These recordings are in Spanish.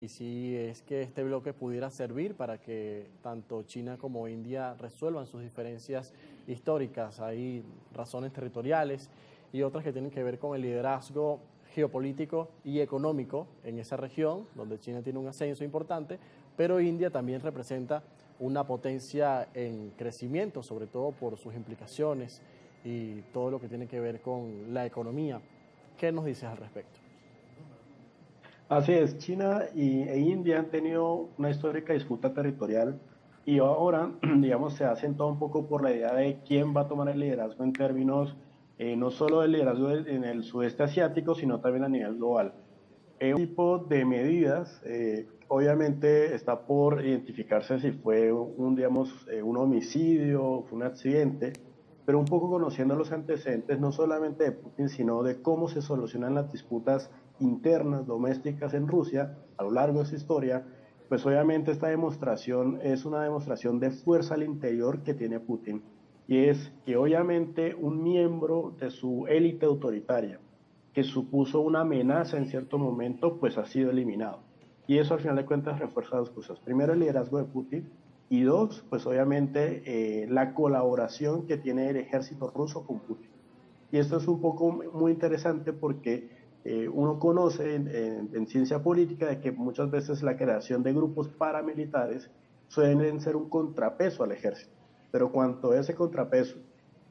y si es que este bloque pudiera servir para que tanto China como India resuelvan sus diferencias históricas. Hay razones territoriales y otras que tienen que ver con el liderazgo geopolítico y económico en esa región, donde China tiene un ascenso importante, pero India también representa una potencia en crecimiento, sobre todo por sus implicaciones y todo lo que tiene que ver con la economía. ¿Qué nos dices al respecto? Así es, China e India han tenido una histórica disputa territorial y ahora, digamos, se ha asentado un poco por la idea de quién va a tomar el liderazgo en términos no solo del liderazgo en el sudeste asiático, sino también a nivel global. Un tipo de medidas, obviamente está por identificarse si fue digamos, un homicidio, fue un accidente, pero un poco conociendo los antecedentes no solamente de Putin, sino de cómo se solucionan las disputas internas, domésticas en Rusia a lo largo de su historia, pues obviamente esta demostración es una demostración de fuerza al interior que tiene Putin, y es que obviamente un miembro de su élite autoritaria, que supuso una amenaza en cierto momento, pues ha sido eliminado. Y eso al final de cuentas refuerza dos cosas. Primero, el liderazgo de Putin y dos, pues obviamente la colaboración que tiene el ejército ruso con Putin. Y esto es un poco muy interesante porque uno conoce en ciencia política de que muchas veces la creación de grupos paramilitares suelen ser un contrapeso al ejército, pero cuando ese contrapeso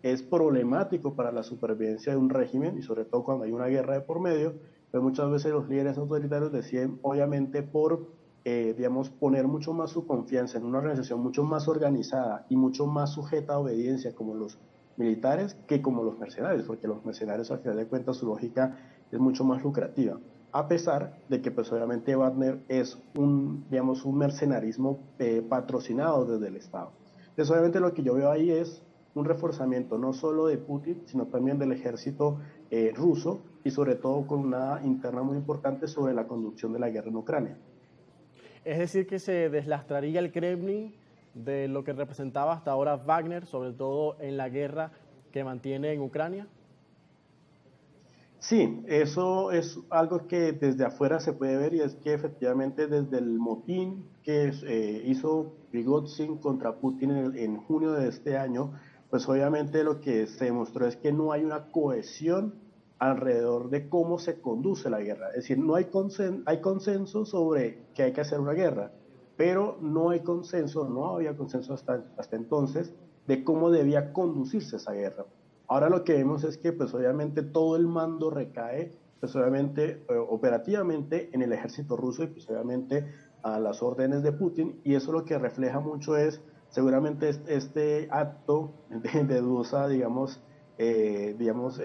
es problemático para la supervivencia de un régimen y sobre todo cuando hay una guerra de por medio, pues muchas veces los líderes autoritarios deciden obviamente por, digamos, poner mucho más su confianza en una organización mucho más organizada y mucho más sujeta a obediencia como los militares que como los mercenarios, porque los mercenarios al final de cuentas su lógica es mucho más lucrativa, a pesar de que pues obviamente Wagner es digamos, un mercenarismo patrocinado desde el Estado. Entonces obviamente lo que yo veo ahí es un reforzamiento no solo de Putin, sino también del ejército ruso y sobre todo con una interna muy importante sobre la conducción de la guerra en Ucrania. Es decir, que se deslastraría el Kremlin de lo que representaba hasta ahora Wagner, sobre todo en la guerra que mantiene en Ucrania. Sí, eso es algo que desde afuera se puede ver y es que efectivamente desde el motín que hizo Prigozhin contra Putin en junio de este año, pues obviamente lo que se demostró es que no hay una cohesión alrededor de cómo se conduce la guerra. Es decir, no hay, hay consenso sobre que hay que hacer una guerra, pero no hay consenso, no había consenso hasta entonces de cómo debía conducirse esa guerra. Ahora lo que vemos es que pues obviamente todo el mando recae pues obviamente operativamente en el ejército ruso y pues obviamente a las órdenes de Putin, y eso lo que refleja mucho es seguramente este acto de dudosa digamos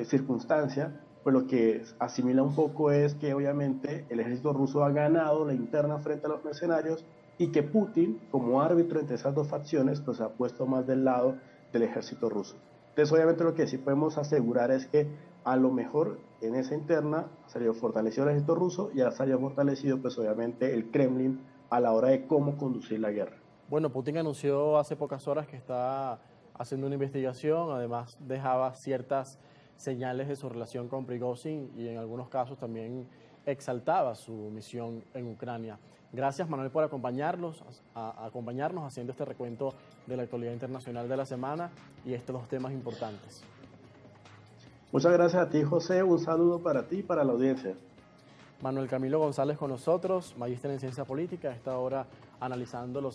circunstancia, pues lo que asimila un poco es que obviamente el ejército ruso ha ganado la interna frente a los mercenarios y que Putin como árbitro entre esas dos facciones pues se ha puesto más del lado del ejército ruso. Entonces, obviamente lo que sí podemos asegurar es que a lo mejor en esa interna salió fortalecido el ejército ruso y ya salió fortalecido, pues obviamente el Kremlin a la hora de cómo conducir la guerra. Bueno, Putin anunció hace pocas horas que está haciendo una investigación, además dejaba ciertas señales de su relación con Prigozhin y en algunos casos también exaltaba su misión en Ucrania. Gracias, Manuel, por acompañarnos haciendo este recuento de la actualidad internacional de la semana y estos dos temas importantes. Muchas gracias a ti, José. Un saludo para ti y para la audiencia. Manuel Camilo González con nosotros, magíster en ciencia política, a esta hora analizando los